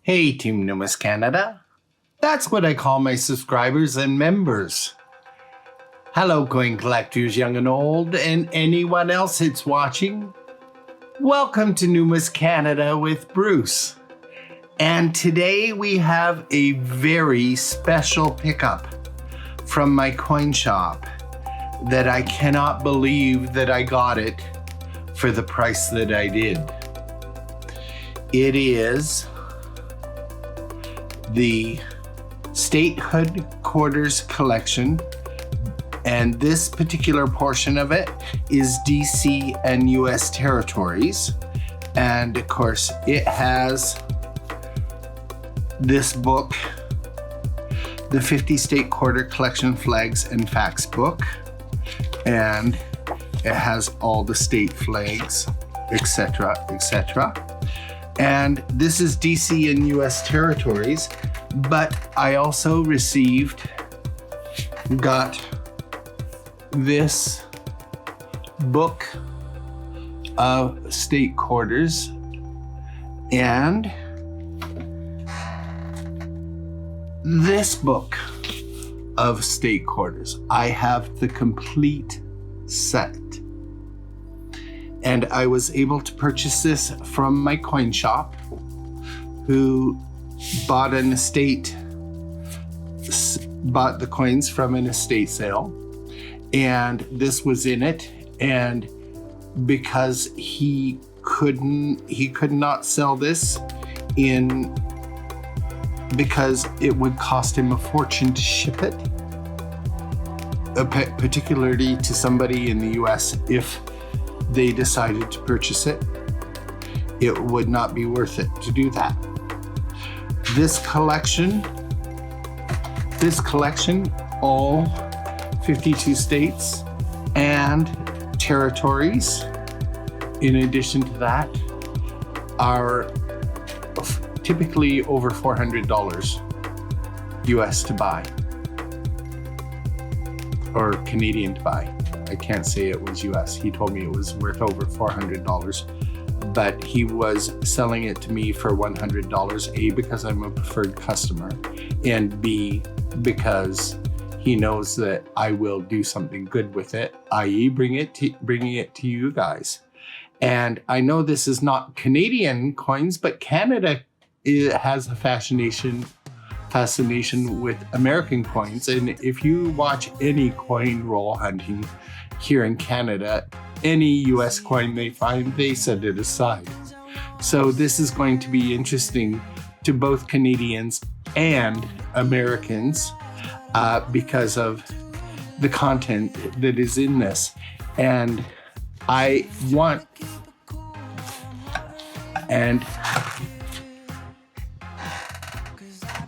Hey, Team Numis Canada. That's what I call my subscribers and members. Hello, coin collectors, young and old, and anyone else that's watching. Welcome to Numis Canada with Bruce. And today we have a very special pickup from my coin shop that I cannot believe that I got it for the price that I did. It is the Statehood Quarters Collection, and this particular portion of it is DC and US territories. And of course, it has this book, the 50 State Quarter Collection Flags and Facts book, and it has all the state flags, etc., etc. And this is DC and US territories, but I also got this book of state quarters and this book of state quarters. I have the complete set. And I was able to purchase this from my coin shop, who bought the coins from an estate sale. And this was in it. And because he could not sell this because it would cost him a fortune to ship it, particularly to somebody in the US. If they decided to purchase it, it would not be worth it to do that. This collection, all 52 states and territories, in addition to that, are typically over $400 US to buy, or Canadian to buy. I can't say it was US. He told me it was worth over $400, but he was selling it to me for $100, A, because I'm a preferred customer, and B, because he knows that I will do something good with it, i.e. bringing it to you guys. And I know this is not Canadian coins, but Canada has a fascination with American coins. And if you watch any coin roll hunting here in Canada, any US coin they find, they set it aside. So this is going to be interesting to both Canadians and Americans because of the content that is in this. And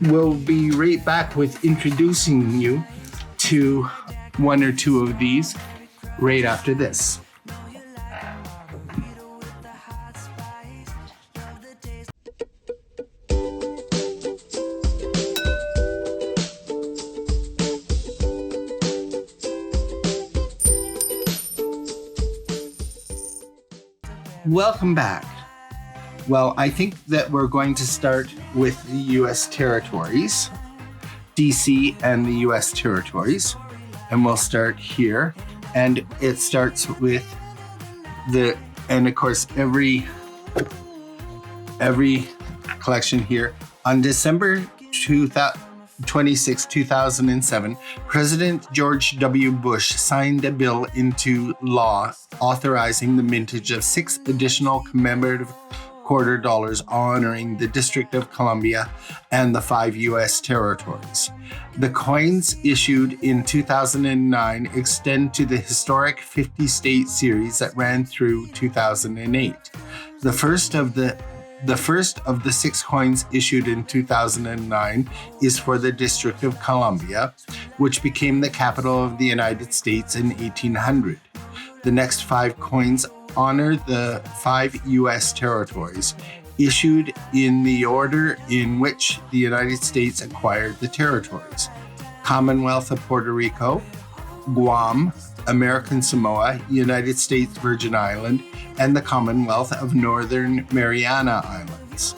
we'll be right back with introducing you to one or two of these right after this. Welcome back. Well, I think that we're going to start with the US territories, DC and the US territories, and we'll start here. And it starts with and of course, every collection here. On December 26, 2007, President George W. Bush signed a bill into law authorizing the mintage of 6 additional commemorative quarter dollars honoring the District of Columbia and the 5 U.S. territories. The coins issued in 2009 extend to the historic 50-state series that ran through 2008. The first of the 6 coins issued in 2009 is for the District of Columbia, which became the capital of the United States in 1800. The next 5 coins honor the 5 U.S. territories, issued in the order in which the United States acquired the territories: Commonwealth of Puerto Rico, Guam, American Samoa, United States Virgin Island, and the Commonwealth of Northern Mariana Islands.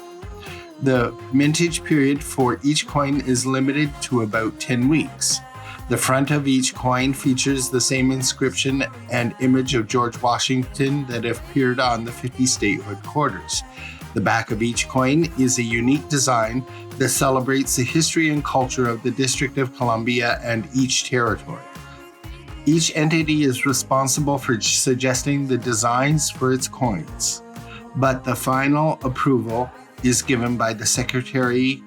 The mintage period for each coin is limited to about 10 weeks. The front of each coin features the same inscription and image of George Washington that appeared on the 50 statehood quarters. The back of each coin is a unique design that celebrates the history and culture of the District of Columbia and each territory. Each entity is responsible for suggesting the designs for its coins, but the final approval is given by the Secretary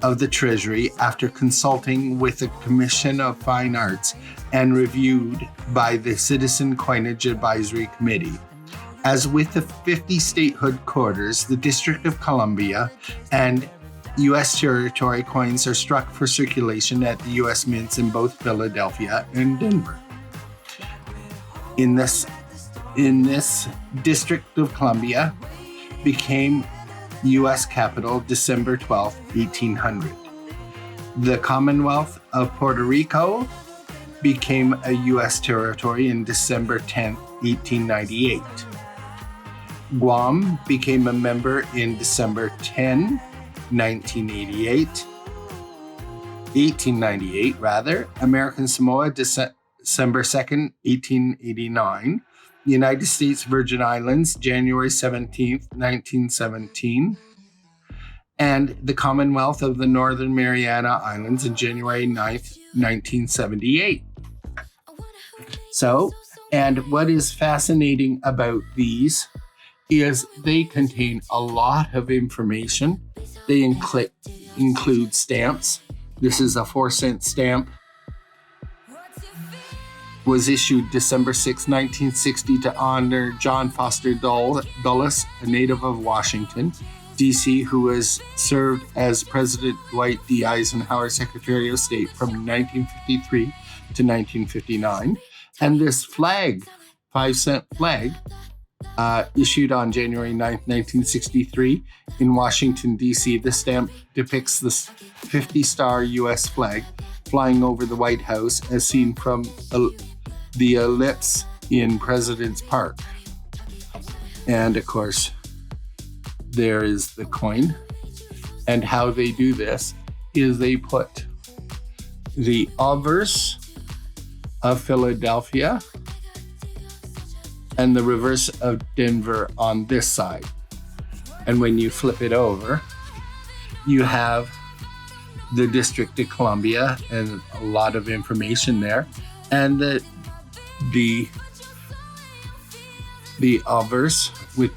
of the Treasury after consulting with the Commission of Fine Arts and reviewed by the Citizen Coinage Advisory Committee. As with the 50 statehood quarters, the District of Columbia and U.S. territory coins are struck for circulation at the U.S. mints in both Philadelphia and Denver. In this District of Columbia became U.S. capital December 12, 1800. The Commonwealth of Puerto Rico became a U.S. territory in December 10, 1898. Guam became a member in December 10, 1898. American Samoa, December 2nd, 1889. United States Virgin Islands, January 17th, 1917. And the Commonwealth of the Northern Mariana Islands in January 9th, 1978. So, and what is fascinating about these is they contain a lot of information. They include stamps. This is a 4-cent stamp. Was issued December 6, 1960 to honor John Foster Dulles, a native of Washington, D.C., who has served as President Dwight D. Eisenhower Secretary of State from 1953 to 1959. And this flag, 5-cent flag, issued on January 9, 1963 in Washington, D.C. The stamp depicts the 50-star U.S. flag flying over the White House as seen from the ellipse in President's Park. And of course, there is the coin. And how they do this is they put the obverse of Philadelphia and the reverse of Denver on this side. And when you flip it over, you have the District of Columbia and a lot of information there. And the obverse with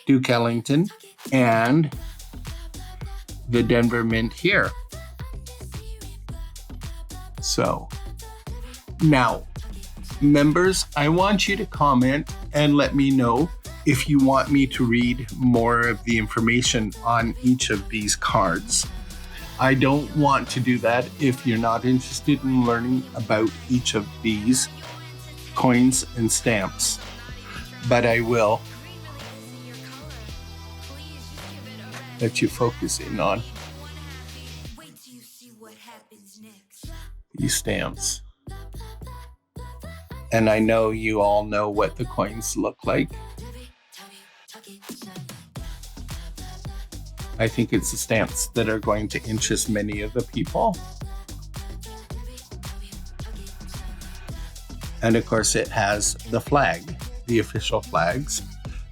Duke Ellington and the Denver Mint here. So now, members, I want you to comment and let me know if you want me to read more of the information on each of these cards. I don't want to do that if you're not interested in learning about each of these coins and stamps, but I will let you focus in on these stamps. And I know you all know what the coins look like. I think it's the stamps that are going to interest many of the people. And of course, it has the flag, the official flags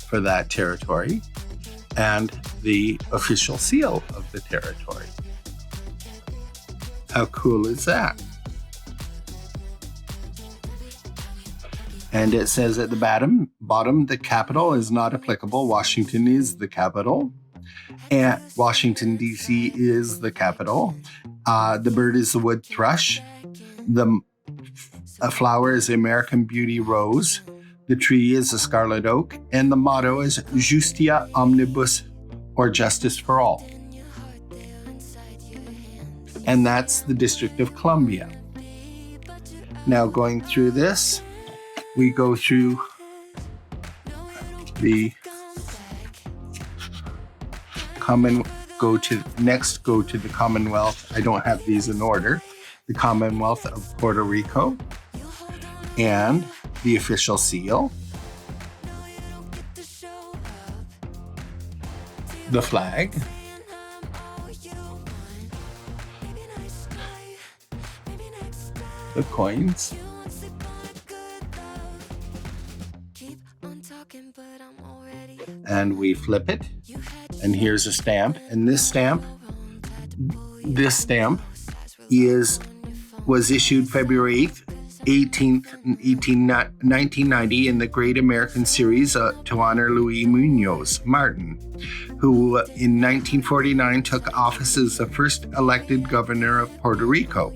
for that territory, and the official seal of the territory. How cool is that? And it says at the bottom, the capital is not applicable. Washington is the capital. And Washington, D.C. is the capital. The bird is the wood thrush. The flower is the American Beauty Rose. The tree is the scarlet oak. And the motto is Justia Omnibus, or justice for all. And that's the District of Columbia. Now going through this, we go through the go to the Commonwealth. I don't have these in order. The Commonwealth of Puerto Rico and the official seal. the flag, the coins, and we flip it, and here's a stamp. And this stamp was issued February 18th, 1990 in the Great American Series to honor Luis Munoz Martin, who in 1949 took office as the first elected governor of Puerto Rico.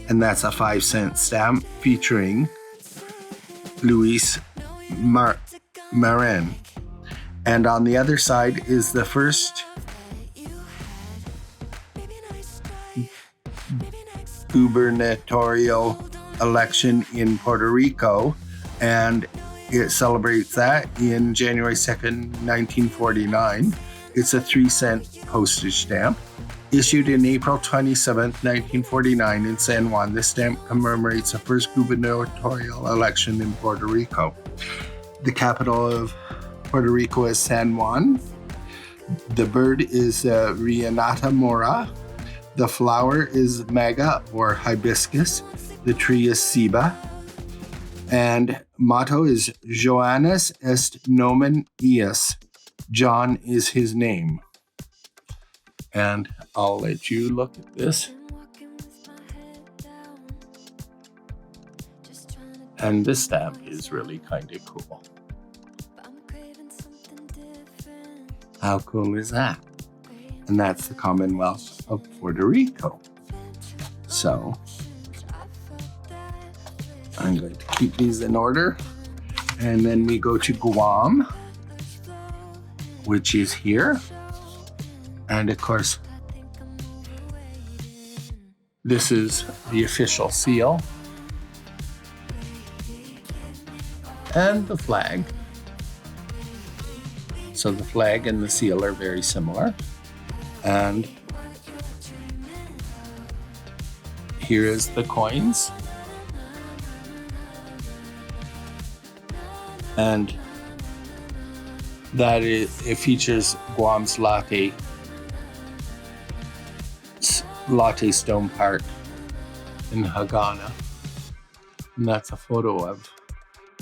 And that's a 5-cent stamp featuring Luis Mariana. And on the other side is the first gubernatorial election in Puerto Rico, and it celebrates that in January 2nd, 1949. It's a 3-cent postage stamp. Issued in April 27th, 1949 in San Juan, this stamp commemorates the first gubernatorial election in Puerto Rico. The capital of Puerto Rico is San Juan. The bird is Rianata mora. The flower is maga or hibiscus. The tree is ceiba. And motto is Joannes est nomen ius. John is his name. And I'll let you look at this. And this stamp is really kind of cool. How cool is that? And that's the Commonwealth of Puerto Rico. So I'm going to keep these in order. And then we go to Guam, which is here. And of course, this is the official seal. And the flag. So the flag and the seal are very similar. And here is the coins. And it features Guam's Latte Stone Park in Hagana. And that's a photo of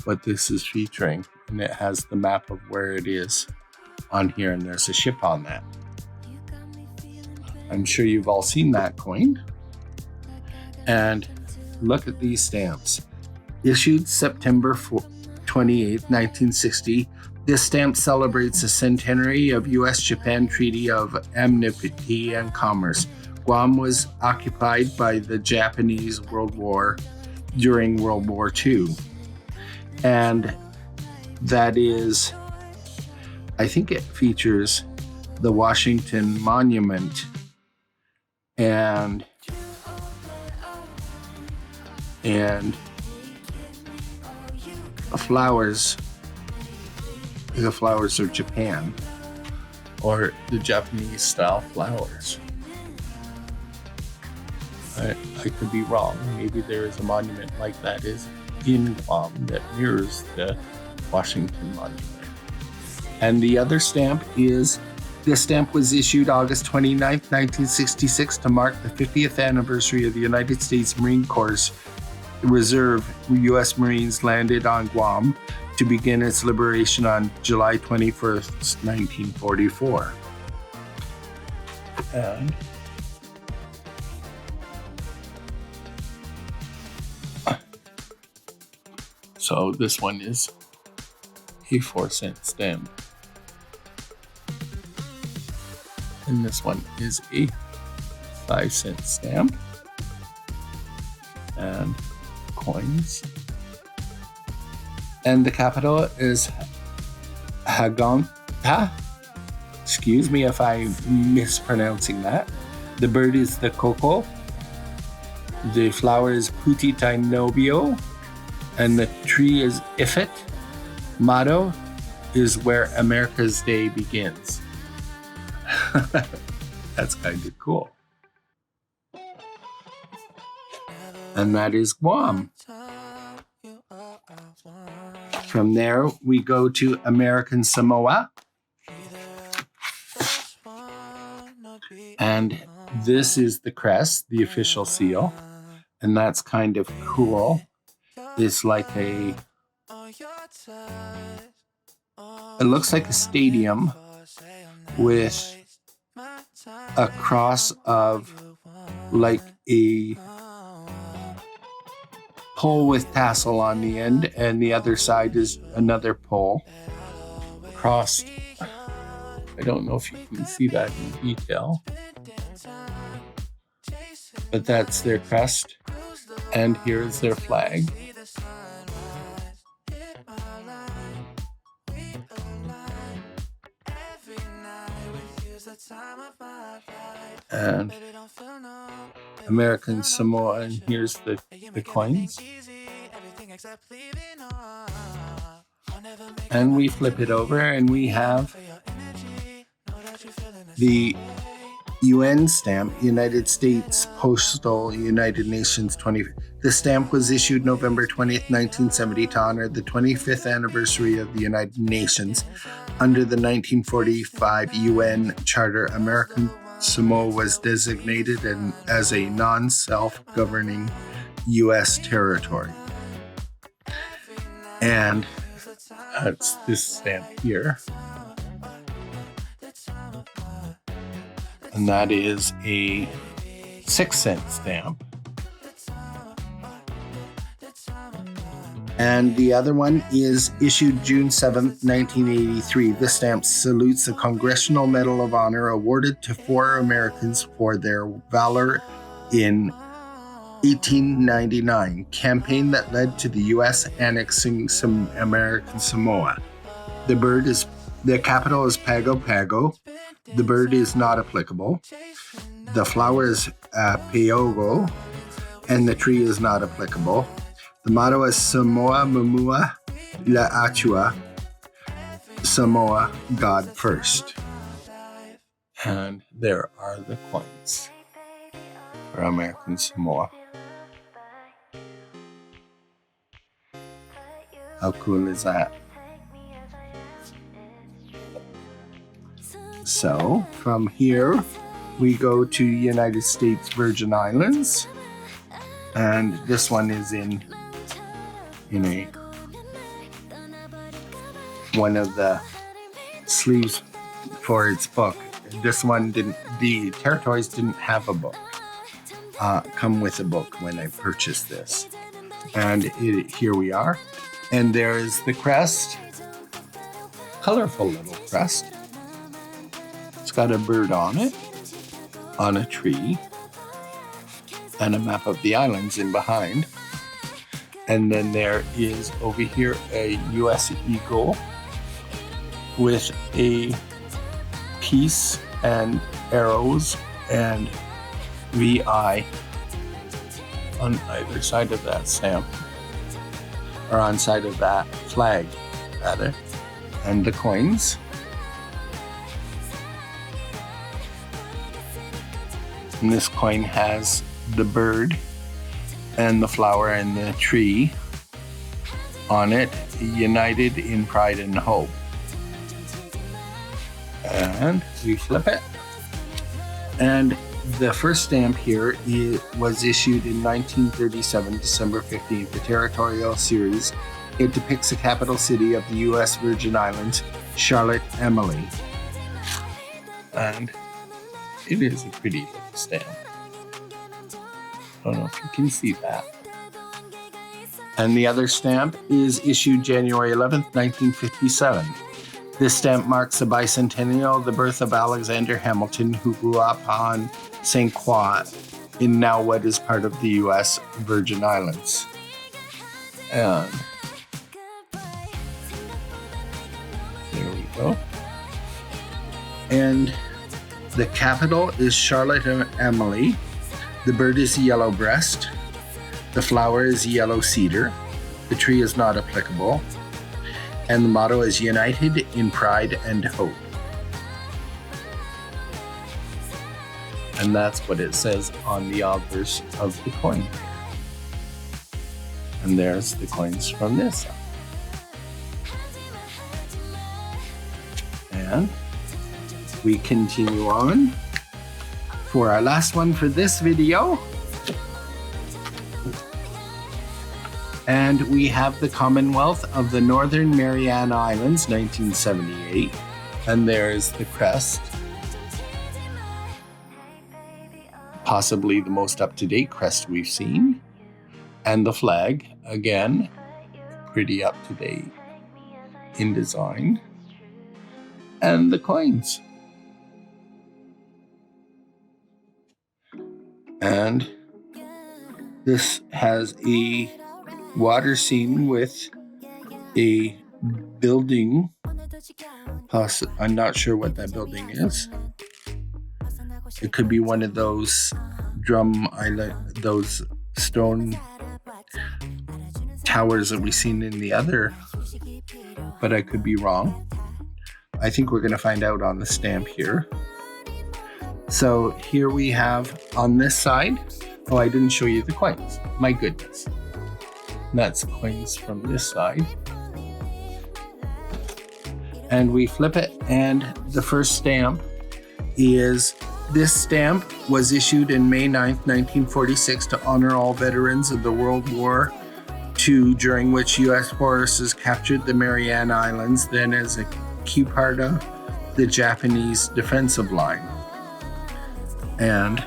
what this is featuring. And it has the map of where it is on here, and there's a ship on that. I'm sure you've all seen that coin. And look at these stamps. Issued September 28, 1960, this stamp celebrates the centenary of U.S.-Japan Treaty of Amity and Commerce. Guam was occupied by the Japanese during World War II. And that is, I think it features the Washington Monument and the flowers of Japan, or the Japanese style flowers. I could be wrong. Maybe there is a monument like that is in Guam that mirrors the Washington Monument. And the other stamp is, this stamp was issued August 29th, 1966 to mark the 50th anniversary of the United States Marine Corps Reserve U.S. Marines landed on Guam to begin its liberation on July 21st, 1944. And so this one is a 4-cent stamp. And this one is a 5-cent stamp. And coins. And the capital is Haganta. Excuse me if I'm mispronouncing that. The bird is the coco. The flower is Putitinobio. And the tree is Ifit. Motto is where America's Day begins. That's kind of cool. And that is Guam. From there, we go to American Samoa. And this is the crest, the official seal. And that's kind of cool. It's like it looks like a stadium with a cross of like a pole with tassel on the end, and the other side is another pole crossed. I don't know if you can see that in detail, but that's their crest, and here's their flag. And American Samoa, and here's the coins. And we flip it over and we have the UN stamp, United States Postal United Nations 20. The stamp was issued November 20th, 1970 to honor the 25th anniversary of the United Nations. Under the 1945 UN Charter, American Samoa was designated as a non-self-governing U.S. territory. And that's this stamp here. And that is a 6-cent stamp. And the other one is issued June 7th, 1983. This stamp salutes the Congressional Medal of Honor awarded to 4 Americans for their valor in 1899, campaign that led to the U.S. annexing some American Samoa. The capital is Pago Pago. The bird is not applicable. The flower is Peogo, and the tree is not applicable. The motto is Samoa Mamua La'atua, Samoa, God first. And there are the coins for American Samoa. How cool is that? So from here, we go to United States Virgin Islands. And this one is in one of the sleeves for its book. This one the territories didn't have a book, come with a book when I purchased this. And here we are. And there is the crest, colorful little crest. It's got a bird on it, on a tree, and a map of the islands in behind. And then there is over here a U.S. eagle with a peace and arrows and VI on either side of that stamp, or on side of that flag, rather. And the coins. And this coin has the bird and the flower and the tree on it, united in pride and hope. And we flip it. And the first stamp here was issued in 1937, December 15th, the territorial series. It depicts the capital city of the U.S. Virgin Islands, Charlotte Amalie. And it is a pretty little stamp. I don't know if you can see that. And the other stamp is issued January 11th, 1957. This stamp marks the bicentennial of the birth of Alexander Hamilton, who grew up on St. Croix in now what is part of the U.S. Virgin Islands. And there we go. And the capital is Charlotte Amalie. The bird is yellow breast. The flower is yellow cedar. The tree is not applicable. And the motto is United in Pride and Hope. And that's what it says on the obverse of the coin. And there's the coins from this. And we continue on. for our last one for this video. And we have the Commonwealth of the Northern Mariana Islands, 1978. And there's the crest. Possibly the most up-to-date crest we've seen. And the flag, again, pretty up-to-date in design. And the coins. And this has a water scene with a building. I'm not sure what that building is. It could be one of those those stone towers that we've seen in the other, but I could be wrong. I think we're going to find out on the stamp here. So here we have on this side, oh, I didn't show you the coins. My goodness. That's coins from this side. And we flip it, and the first stamp is, this stamp was issued in May 9th, 1946 to honor all veterans of the World War II, during which U.S. forces captured the Mariana Islands, then as a key part of the Japanese defensive line. And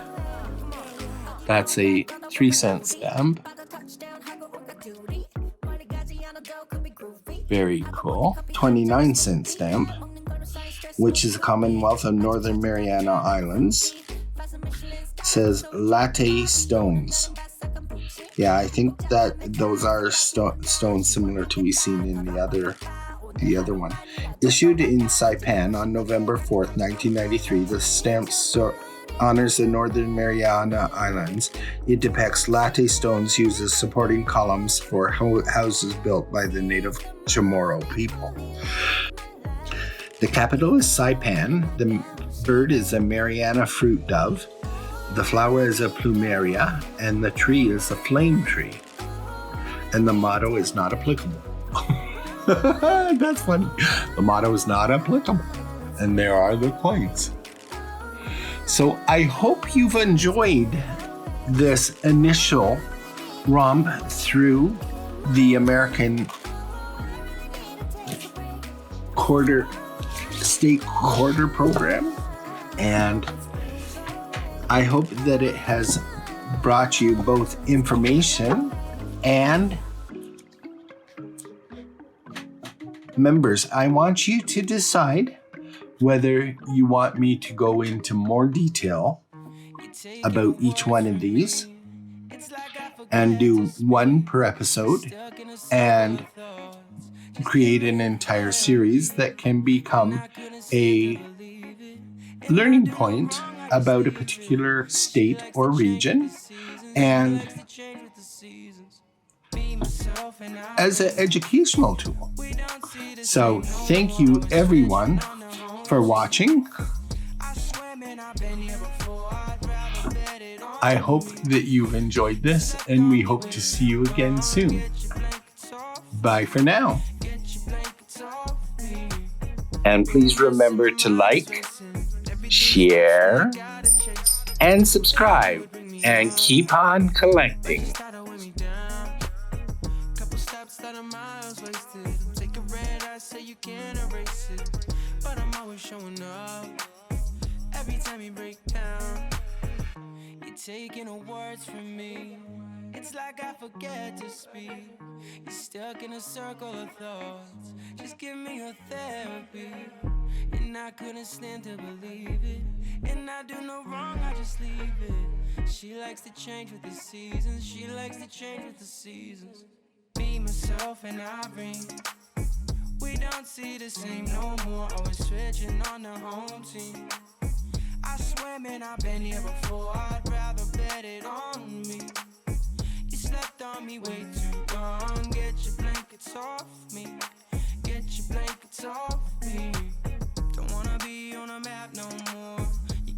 that's a 3-cent stamp. Very cool. 29-cent stamp, which is the Commonwealth of Northern Mariana Islands. It says latte stones. Yeah, I think that those are stones similar to we've seen in the other one. Issued in Saipan on November 4th, 1993, the stamp honors the Northern Mariana Islands. It depicts latte stones used as supporting columns for houses built by the native Chamorro people. The capital is Saipan. The bird is a Mariana fruit dove. The flower is a plumeria, and the tree is a flame tree. And the motto is not applicable. That's funny. The motto is not applicable. And there are the coins. So I hope you've enjoyed this initial romp through the American state quarter program. And I hope that it has brought you both information and members. I want you to decide whether you want me to go into more detail about each one of these and do one per episode and create an entire series that can become a learning point about a particular state or region, and as an educational tool. So thank you everyone for watching. I hope that you've enjoyed this, and we hope to see you again soon. Bye for now. And please remember to like, share, and subscribe, and keep on collecting. Every time you break down, you're taking the words from me. It's like I forget to speak. You're stuck in a circle of thoughts. Just give me your therapy. And I couldn't stand to believe it. And I do no wrong, I just leave it. She likes to change with the seasons. She likes to change with the seasons. Be myself and I bring. We don't see the same no more. Always switching on the home team. I swear, man, I've been here before. I'd rather bet it on